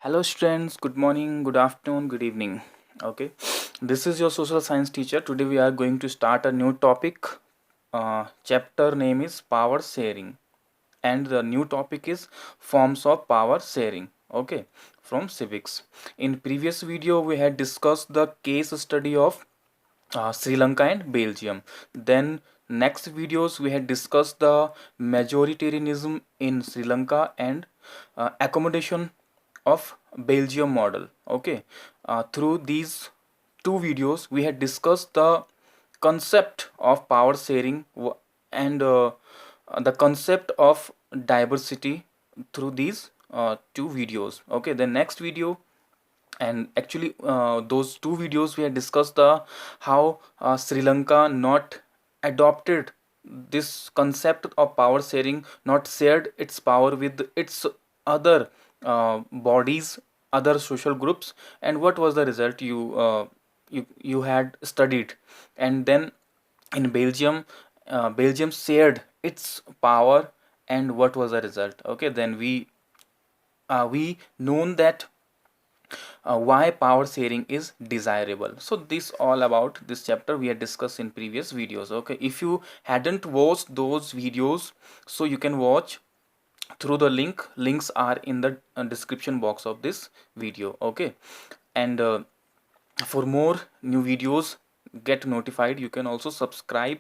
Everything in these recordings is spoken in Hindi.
Hello, students. Good morning, good afternoon, good evening. Okay, this is your social science teacher. Today, we are going to start a new topic. Chapter name is power sharing, and the new topic is forms of power sharing. Okay, from civics. In previous video, we had discussed the case study of Sri Lanka and Belgium. Then next videos we had discussed the majoritarianism in Sri Lanka and accommodation of Belgium model. Okay, through these two videos we had discussed the concept of power sharing and the concept of diversity through these two videos. Okay, the next video, and actually those two videos we had discussed the how Sri Lanka not adopted this concept of power sharing, not shared its power with its other bodies, other social groups, and what was the result you had studied. And then in Belgium, Belgium shared its power, and what was the result. Okay, then we known that why power sharing is desirable. So this all about this chapter we had discussed in previous videos. Okay, if you hadn't watched those videos, so you can watch through the links are in the description box of this video. Okay, and for more new videos get notified, you can also subscribe,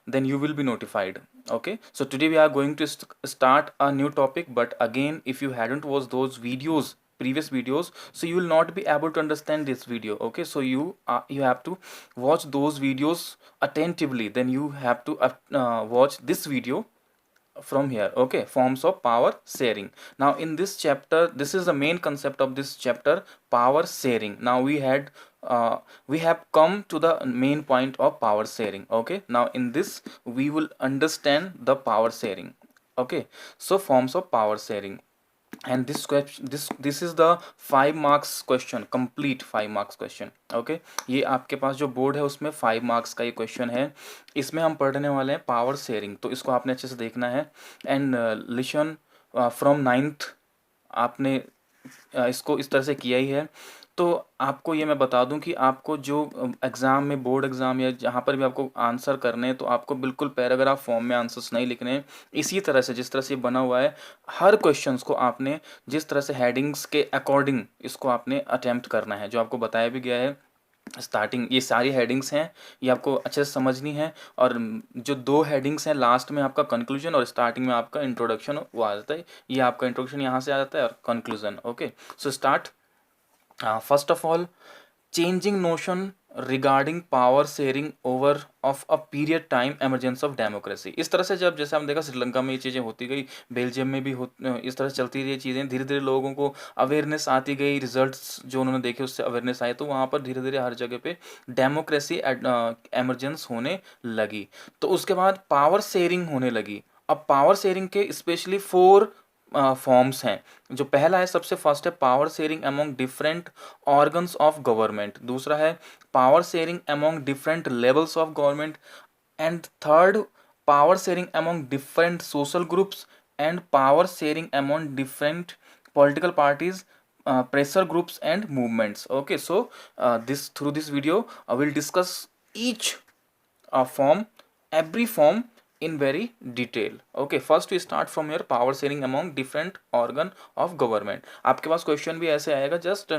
then you will be notified. Okay, so today we are going to start a new topic, but again, if you hadn't watched those videos, previous videos, so you will not be able to understand this video. Okay, so you have to watch those videos attentively, then you have to watch this video from here. Okay, forms of power sharing. Now in this chapter, this is the main concept of this chapter, power sharing. Now we have come to the main point of power sharing. Okay, now in this we will understand the power sharing. Okay, so forms of power sharing, and this question, this is the 5 marks question, complete 5 marks question. Okay, ये आपके पास जो बोर्ड है उसमें 5 मार्क्स का ये क्वेश्चन है. इसमें हम पढ़ने वाले हैं पावर शेयरिंग, तो इसको आपने अच्छे से देखना है. एंड लिसन फ्रॉम नाइन्थ आपने इसको इस तरह से किया ही है. तो आपको ये मैं बता दूं कि आपको जो एग्ज़ाम में, बोर्ड एग्ज़ाम या जहाँ पर भी आपको आंसर करने हैं, तो आपको बिल्कुल पैराग्राफ फॉर्म में आंसर्स नहीं लिखने हैं. इसी तरह से जिस तरह से ये बना हुआ है, हर क्वेश्चंस को आपने जिस तरह से हेडिंग्स के अकॉर्डिंग इसको आपने अटेम्प्ट करना है, जो आपको बताया भी गया है. स्टार्टिंग ये सारी हेडिंग्स हैं, ये आपको अच्छे से समझनी है. और जो 2 हेडिंग्स हैं, लास्ट में आपका कंक्लूजन और स्टार्टिंग में आपका इंट्रोडक्शन वो आ जाता है. ये आपका इंट्रोडक्शन यहाँ से आ जाता है और conclusion. Okay, so start. First of all, changing notion regarding power sharing over of a period time emergence of democracy. इस तरह से जब जैसे हम देखा श्रीलंका में ये चीज़ें होती गई, बेल्जियम में भी इस तरह से चलती रही चीज़ें, धीरे धीरे लोगों को अवेयरनेस आती गई, रिजल्ट्स जो उन्होंने देखे उससे अवेयरनेस आए, तो वहाँ पर धीरे धीरे हर जगह पे डेमोक्रेसी एमरजेंस होने लगी. तो उसके बाद पावर शेयरिंग होने लगी. अब पावर शेयरिंग के स्पेशली 4 फॉर्म्स हैं. जो पहला है, सबसे फर्स्ट है power sharing among different organs of government. दूसरा है power sharing among different levels of government. And third, power sharing among different social groups. And power sharing among different political parties, pressure groups and movements. Okay, so through this video I will discuss each form, every form in very detail. Okay, first we start from your power sharing among different organ of government. आपके पास क्वेश्चन भी ऐसे आएगा, just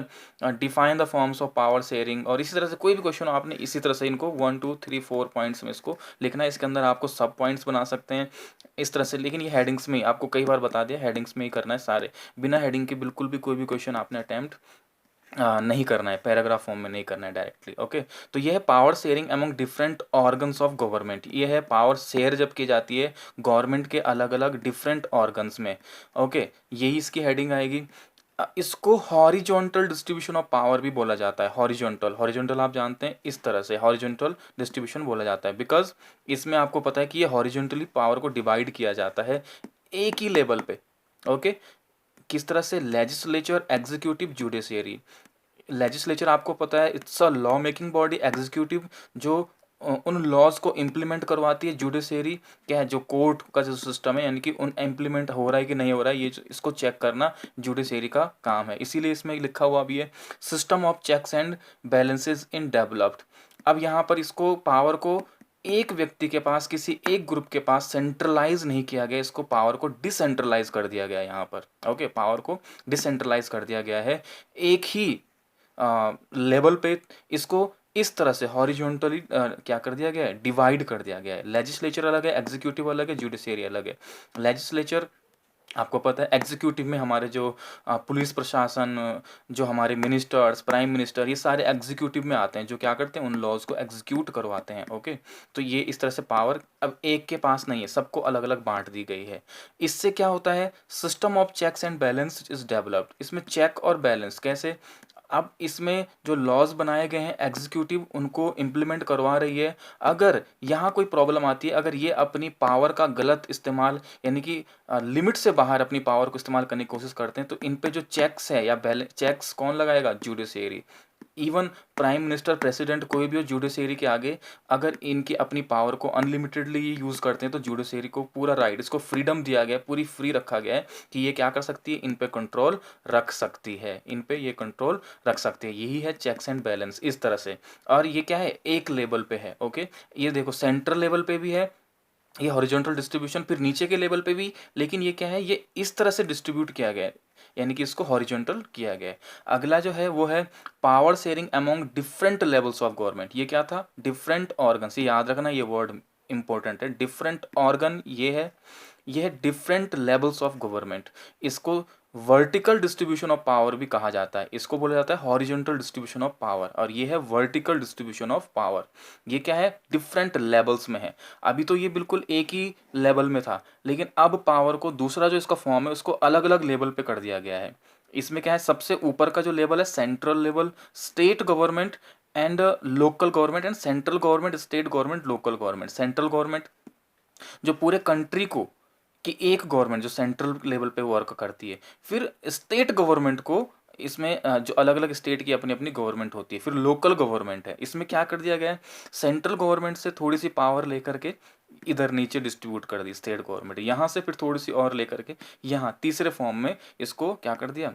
define the forms of power sharing, और इसी तरह से कोई भी क्वेश्चन हो आपने इसी तरह से इनको 1 2 3 4 पॉइंट्स में इसको लिखना है. इसके अंदर आपको सब पॉइंट्स बना सकते हैं इस तरह से, लेकिन ये हेडिंग्स में ही आपको कई बार बता दिया, हेडिंग्स में ही करना है सारे. बिना हेडिंग के बिल्कुल भी कोई भी क्वेश्चन आपने अटैम्प्ट नहीं करना है, पैराग्राफ फॉर्म में नहीं करना है डायरेक्टली. ओके, तो ये है power sharing among different organs of government. ये है पावर शेयर जब की जाती है गवर्नमेंट के अलग अलग डिफरेंट ऑर्गन्स में. ओके, यही इसकी हेडिंग आएगी. इसको हॉरिजॉन्टल डिस्ट्रीब्यूशन ऑफ पावर भी बोला जाता है. हॉरिजॉन्टल, हॉरिजॉन्टल आप जानते हैं, इस तरह से हॉरिजॉन्टल डिस्ट्रीब्यूशन बोला जाता है, बिकॉज इसमें आपको पता है कि ये हॉरिजॉन्टली पावर को डिवाइड किया जाता है एक ही लेवल पे. ओके, किस तरह से? Legislature, executive, judiciary. लेजिस्लेचर आपको पता है, it's a law making body. Executive जो उन लॉज को इम्प्लीमेंट करवाती है जुडिशरी, क्या है जो कोर्ट का जो सिस्टम है, यानी कि उन इम्प्लीमेंट हो रहा है कि नहीं हो रहा है, ये इसको चेक करना जुडिशरी का काम है। इसीलिए इसमें लिखा हुआ भी है system of checks and balances in developed. अब यहाँ पर इसको पावर को एक व्यक्ति के पास, किसी एक ग्रुप के पास सेंट्रलाइज नहीं किया गया, इसको पावर को डिसेंट्रलाइज कर दिया गया है यहाँ पर। ओके, पावर को डिसेंट्रलाइज कर दिया गया है, एक ही लेवल पे इसको इस तरह से हॉरिजॉन्टली क्या कर दिया गया है, डिवाइड कर दिया गया है। लेजिस्लेचर अलग है, एग्जीक्यूटिव अलग है, जुडिशरी अलग है। लेजिस्लेचर आपको पता है, एग्जीक्यूटिव में हमारे जो पुलिस प्रशासन, जो हमारे मिनिस्टर्स, प्राइम मिनिस्टर, ये सारे एग्जीक्यूटिव में आते हैं, जो क्या करते हैं, उन लॉज को एग्जीक्यूट करवाते हैं। ओके, तो ये इस तरह से पावर अब एक के पास नहीं है, सबको अलग अलग बांट दी गई है। इससे क्या होता है, system of checks and balance is developed. इसमें चेक और बैलेंस कैसे, अब इसमें जो लॉज बनाए गए हैं, एग्जीक्यूटिव उनको इम्प्लीमेंट करवा रही है। अगर यहाँ कोई प्रॉब्लम आती है, अगर ये अपनी पावर का गलत इस्तेमाल, यानी कि लिमिट से बाहर अपनी पावर को इस्तेमाल करने की कोशिश करते हैं, तो इन पे जो चेक्स है या बैलेंस, चेक्स कौन लगाएगा, judiciary. Even prime minister, president, कोई भी हो, जुडिशरी के आगे अगर इनकी अपनी पावर को अनलिमिटेडली यूज करते हैं, तो जुडिशरी को पूरा राइट, इसको फ्रीडम दिया गया है, पूरी फ्री रखा गया है कि ये क्या कर सकती है, इन पे कंट्रोल रख सकती है, इन पे ये कंट्रोल रख सकती है। यही है चेक्स एंड बैलेंस, इस तरह से। और ये क्या है, एक लेवल पे है। ओके, ये देखो सेंट्रल लेवल पे भी है ये हॉरिजॉन्टल डिस्ट्रीब्यूशन, फिर नीचे के लेवल पे भी, लेकिन ये क्या है, ये इस तरह से डिस्ट्रीब्यूट किया गया है, यानी कि इसको हॉरिजॉन्टल किया गया है। अगला जो है वो है power sharing among different levels of government. ये क्या था, डिफरेंट ऑर्गन्स, ये याद रखना, ये वर्ड इंपॉर्टेंट है। डिफरेंट ऑर्गन ये है डिफरेंट लेवल्स ऑफ गवर्नमेंट। इसको वर्टिकल डिस्ट्रीब्यूशन ऑफ पावर भी कहा जाता है, इसको बोला जाता है हॉरिजॉन्टल डिस्ट्रीब्यूशन ऑफ पावर, और ये है वर्टिकल डिस्ट्रीब्यूशन ऑफ पावर। ये क्या है, डिफरेंट लेवल्स में है। अभी तो ये बिल्कुल एक ही लेवल में था, लेकिन अब पावर को दूसरा जो इसका फॉर्म है, उसको अलग अलग लेवल पे कर दिया गया है। इसमें क्या है, सबसे ऊपर का जो लेवल है central level, state government and local government, and central government, state government, local government. Central government जो पूरे कंट्री को, कि एक गवर्नमेंट जो सेंट्रल लेवल पे वर्क करती है। फिर स्टेट गवर्नमेंट को, इसमें जो अलग अलग स्टेट की अपनी अपनी गवर्नमेंट होती है। फिर लोकल गवर्नमेंट है, इसमें क्या कर दिया गया है, सेंट्रल गवर्नमेंट से थोड़ी सी पावर लेकर के इधर नीचे डिस्ट्रीब्यूट कर दी स्टेट गवर्नमेंट, यहाँ से फिर थोड़ी सी और लेकर के यहाँ तीसरे फॉर्म में इसको क्या कर दिया,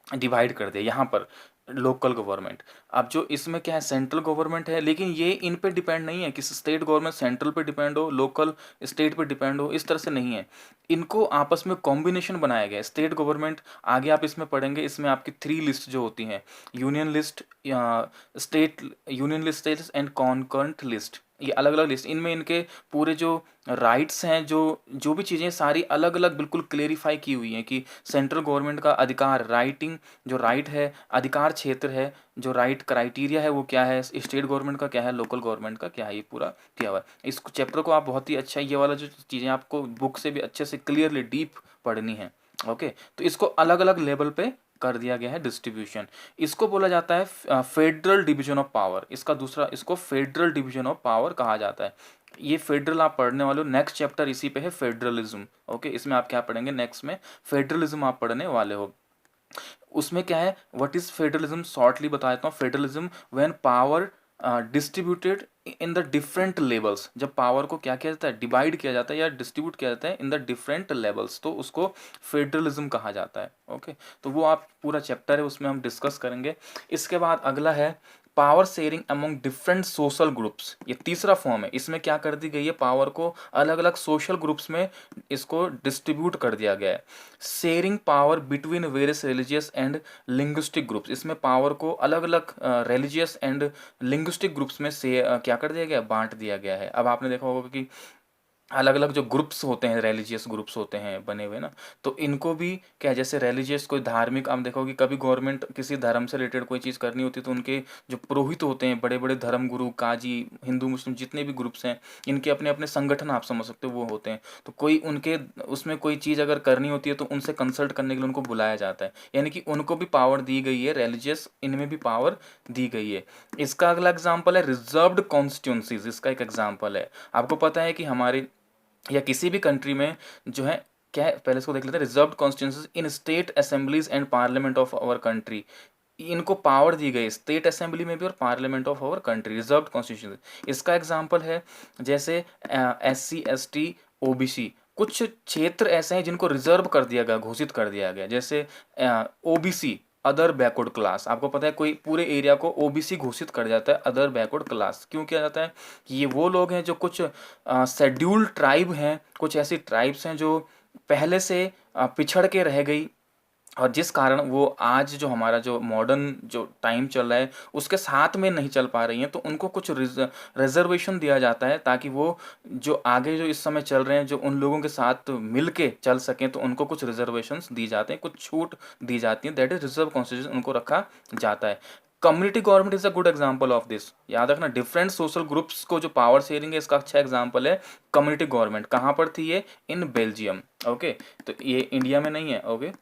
डिवाइड कर दिया यहाँ पर लोकल गवर्नमेंट। अब जो इसमें क्या है, सेंट्रल गवर्नमेंट है, लेकिन ये इन पे डिपेंड नहीं है कि स्टेट गवर्नमेंट सेंट्रल पे डिपेंड हो, लोकल स्टेट पे डिपेंड हो, इस तरह से नहीं है। इनको आपस में कॉम्बिनेशन बनाया गया है। स्टेट गवर्नमेंट आगे आप इसमें पढ़ेंगे, इसमें आपकी 3 लिस्ट जो होती हैं, यूनियन लिस्ट या state, union list and concurrent list, ये अलग अलग लिस्ट, इनमें इनके पूरे जो राइट्स हैं, जो जो भी चीज़ें सारी अलग अलग बिल्कुल क्लेरिफाई की हुई हैं कि सेंट्रल गवर्नमेंट का अधिकार, राइटिंग जो राइट है, अधिकार क्षेत्र है, जो राइट क्राइटेरिया है वो क्या है, स्टेट गवर्नमेंट का क्या है, लोकल गवर्नमेंट का क्या है, ये पूरा किया हुआ है। इस चैप्टर को आप बहुत ही अच्छा, ये वाला जो चीज़ें आपको बुक से भी अच्छे से क्लियरली डीप पढ़नी है। ओके, तो इसको अलग अलग लेवल पे कर दिया गया है डिस्ट्रीब्यूशन। इसको बोला जाता है फेडरल डिवीजन ऑफ पावर। इसका दूसरा, इसको फेडरल डिवीजन ऑफ पावर कहा जाता है। ये फेडरल आप पढ़ने वाले हो, नेक्स्ट चैप्टर इसी पे है, फेडरलिज्म। ओके, इसमें आप क्या पढ़ेंगे, नेक्स्ट में फेडरलिज्म आप पढ़ने वाले हो। उसमें क्या है, व्हाट इज फेडरलिज्म, शॉर्टली बता देता हूँ। Federalism when power distributed in the different levels, जब पावर को क्या किया जाता है, डिवाइड किया जाता है या डिस्ट्रीब्यूट किया जाता है इन द डिफरेंट लेवल्स, तो उसको फेडरलिज्म कहा जाता है। ओके, तो वो आप पूरा चैप्टर है, उसमें हम डिस्कस करेंगे। इसके बाद अगला है power sharing among different social groups. ये तीसरा फॉर्म है, इसमें क्या कर दी गई है, पावर को अलग अलग सोशल ग्रुप्स में इसको डिस्ट्रीब्यूट कर दिया गया है। Sharing power between various religious and linguistic groups, इसमें पावर को अलग अलग रिलीजियस एंड लिंग्विस्टिक ग्रुप्स में से क्या कर दिया गया, बांट दिया गया है। अब आपने देखा होगा कि अलग अलग जो ग्रुप्स होते हैं, रिलीजियस ग्रुप्स होते हैं बने हुए ना, तो इनको भी क्या, जैसे रिलीजियस कोई धार्मिक, आप देखोगे कभी गवर्नमेंट किसी धर्म से रिलेटेड कोई चीज़ करनी होती है, तो उनके जो पुरोहित होते हैं, बड़े बड़े धर्म गुरु, काजी, हिंदू मुस्लिम जितने भी ग्रुप्स हैं, इनके अपने अपने संगठन आप समझ सकते हो वो होते हैं। तो कोई उनके उसमें कोई चीज़ अगर करनी होती है, तो उनसे कंसल्ट करने के लिए उनको बुलाया जाता है, यानी कि उनको भी पावर दी गई है, रिलीजियस इनमें भी पावर दी गई है। इसका अगला एग्जाम्पल है रिजर्व्ड कॉन्स्टिट्यूंसीज। इसका एक एग्जाम्पल है, आपको पता है कि हमारे या किसी भी कंट्री में जो है, क्या है, पहले इसको देख लेते हैं, reserved constituencies in state assemblies and parliament of our country. इनको पावर दी गई स्टेट असेंबली में भी और parliament of our country, reserved constitution. इसका एग्जांपल है जैसे SC ST OBC, कुछ क्षेत्र ऐसे हैं जिनको रिजर्व कर दिया गया, घोषित कर दिया गया, जैसे OBC अदर बैकवर्ड क्लास। आपको पता है कोई पूरे एरिया को OBC घोषित कर जाता है अदर बैकवर्ड क्लास, क्यों किया जाता है कि ये वो लोग हैं जो कुछ शेड्यूल्ड ट्राइब हैं, कुछ ऐसी ट्राइब्स हैं जो पहले से पिछड़ के रह गई, और जिस कारण वो आज जो हमारा जो मॉडर्न जो टाइम चल रहा है उसके साथ में नहीं चल पा रही हैं, तो उनको कुछ रिजर्वेशन दिया जाता है ताकि वो जो आगे जो इस समय चल रहे हैं जो उन लोगों के साथ मिल के चल सकें, तो उनको कुछ रिजर्वेशंस दी जाते हैं, कुछ छूट दी जाती है, दैट इज रिजर्व कॉन्स्टिट्यूशन, उनको रखा जाता है। Community government is a good example of this. याद रखना, डिफरेंट सोशल ग्रुप्स को जो पावर शेयरिंग है इसका अच्छा एग्जाम्पल है कम्युनिटी गवर्नमेंट। कहाँ पर थी ये? In Belgium. ओके, तो ये इंडिया में नहीं है। ओके,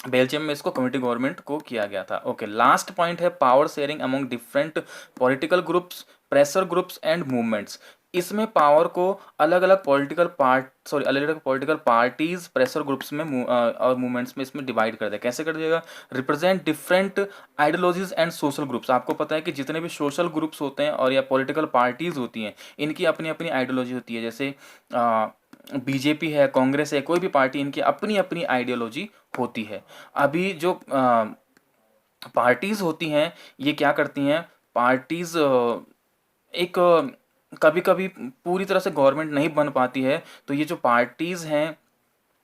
बेल्जियम में इसको कम्युनिटी गवर्नमेंट को किया गया था। ओके, लास्ट पॉइंट है power sharing among different political groups, pressure groups and movements. इसमें पावर को अलग अलग अलग अलग पॉलिटिकल पार्टीज, प्रेशर ग्रुप्स में और मूवमेंट्स में इसमें डिवाइड कर दिया। कैसे कर दिएगा? Represent different ideologies and social groups. आपको पता है कि जितने भी सोशल ग्रुप्स होते हैं और या पॉलिटिकल पार्टीज होती हैं, इनकी अपनी अपनी आइडियोलॉजी होती है। जैसे BJP है, कांग्रेस है, कोई भी पार्टी, इनकी अपनी अपनी आइडियोलॉजी होती है। अभी जो पार्टीज होती हैं ये क्या करती हैं? पार्टीज एक कभी कभी पूरी तरह से गवर्नमेंट नहीं बन पाती है, तो ये जो पार्टीज हैं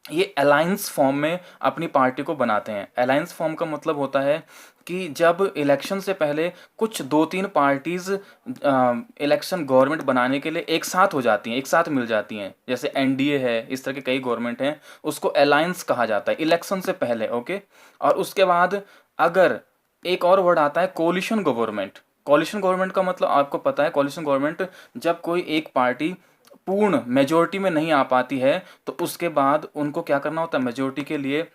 ये अलायंस फॉर्म में अपनी पार्टी को बनाते हैं। अलायंस फॉर्म का मतलब होता है कि जब इलेक्शन से पहले कुछ 2-3 पार्टीज इलेक्शन गवर्नमेंट बनाने के लिए एक साथ हो जाती हैं, एक साथ मिल जाती हैं, जैसे NDA है, इस तरह के कई गवर्नमेंट हैं, उसको अलायंस कहा जाता है इलेक्शन से पहले। ओके, और उसके बाद अगर एक और वर्ड आता है कोलिशन गवर्नमेंट। कोलिशन गवर्नमेंट का मतलब आपको पता है, कोलिशन गवर्नमेंट जब कोई एक पार्टी पूर्ण मेजोरिटी में नहीं आ पाती है, तो उसके बाद उनको क्या करना होता है? मेजोरिटी के लिए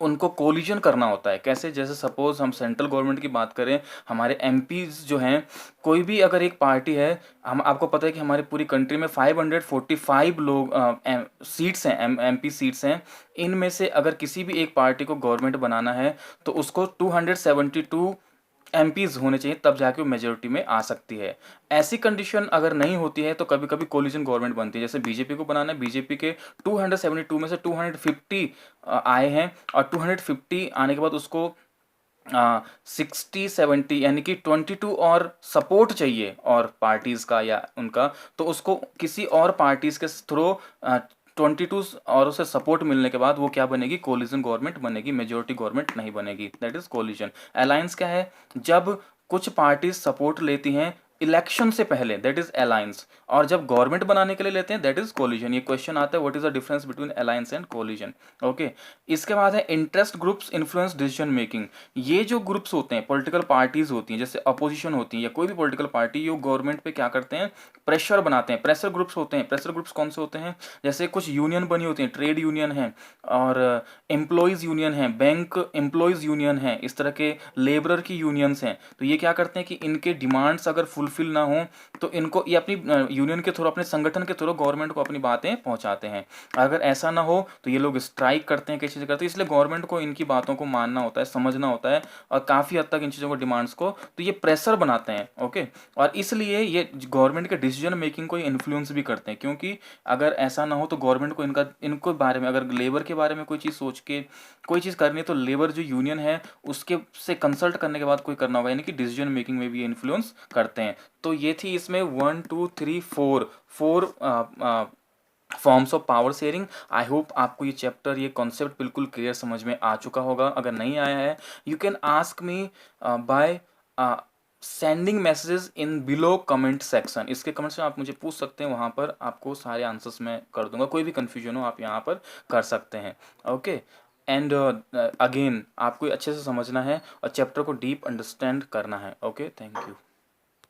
उनको कोलिजन करना होता है। कैसे? जैसे सपोज हम सेंट्रल गवर्नमेंट की बात करें, हमारे MPs जो हैं, कोई भी अगर एक पार्टी है, हम आपको पता है कि हमारी पूरी कंट्री में 545 लोग सीट्स हैं, MP सीट्स हैं। इनमें से अगर किसी भी एक पार्टी को गवर्नमेंट बनाना है तो उसको 272 MPs होने चाहिए, तब जाके वो मेजोरिटी में आ सकती है। ऐसी कंडीशन अगर नहीं होती है तो कभी कभी कोलिजन गवर्नमेंट बनती है। जैसे BJP को बनाना है, BJP के 272 में से 250 आए हैं, और 250 आने के बाद उसको 60-70 यानी कि 22 और सपोर्ट चाहिए और पार्टीज का या उनका, तो उसको किसी और पार्टीज के थ्रू 22 और उसे सपोर्ट मिलने के बाद वो क्या बनेगी? कोलिजन गवर्नमेंट बनेगी, मेजोरिटी गवर्नमेंट नहीं बनेगी, दैट इज कोलिजन। अलायंस क्या है? जब कुछ पार्टीज सपोर्ट लेती हैं इलेक्शन से पहले, दैट इज अलायंस, और जब गवर्नमेंट बनाने के लिए लेते हैं, दैट इज कोलिजन। ये क्वेश्चन आता है what is the difference between alliance and collision. Okay, इसके बाद है interest groups influence decision making. ये जो ग्रुप्स होते हैं, पॉलिटिकल पार्टीज होती हैं, जैसे अपोजिशन होती है या कोई भी पॉलिटिकल पार्टी, ये गवर्नमेंट पे क्या करते हैं? प्रेशर बनाते हैं। प्रेशर ग्रुप्स होते हैं। प्रेशर ग्रुप्स कौन से होते हैं? जैसे कुछ यूनियन बनी होती हैं, ट्रेड यूनियन है और एम्प्लॉयज़ यूनियन है, बैंक एम्प्लॉयज़ यूनियन है, इस तरह के लेबरर की यूनियंस हैं। तो ये क्या करते हैं कि इनके डिमांड्स अगर फुलफिल ना हो तो इनको ये अपनी यूनियन के थ्रू, अपने संगठन के थ्रू गवर्नमेंट को अपनी बातें पहुंचाते हैं। अगर ऐसा ना हो तो ये लोग स्ट्राइक करते हैं, किसी चीज़ करते हैं। इसलिए गवर्नमेंट को इनकी बातों को मानना होता है, समझना होता है, और काफ़ी हद तक इन चीज़ों को, डिमांड्स को, तो ये प्रेशर बनाते हैं। ओके, और इसलिए ये गवर्नमेंट के डिसीजन मेकिंग को इन्फ्लुएंस भी करते हैं, क्योंकि अगर ऐसा ना हो तो गवर्नमेंट को इनको बारे में, अगर लेबर के बारे में कोई चीज़ सोच के कोई चीज़ करनी है तो लेबर जो यूनियन है उसके से कंसल्ट करने के बाद कोई करना होगा, यानी कि डिसीजन मेकिंग में भी इन्फ्लुएंस करते हैं। तो ये थी इसमें 1 2 3 4 forms of power sharing. I hope आपको ये चैप्टर, ये कॉन्सेप्ट बिल्कुल क्लियर समझ में आ चुका होगा। अगर नहीं आया है, you can ask me by sending messages in below comment section. इसके कमेंट्स में आप मुझे पूछ सकते हैं, वहाँ पर आपको सारे आंसर्स मैं कर दूंगा। कोई भी कन्फ्यूजन हो आप यहाँ पर कर सकते हैं। ओके, एंड अगेन आपको अच्छे से समझना है और चैप्टर को डीप अंडरस्टैंड करना है। Okay, thank you.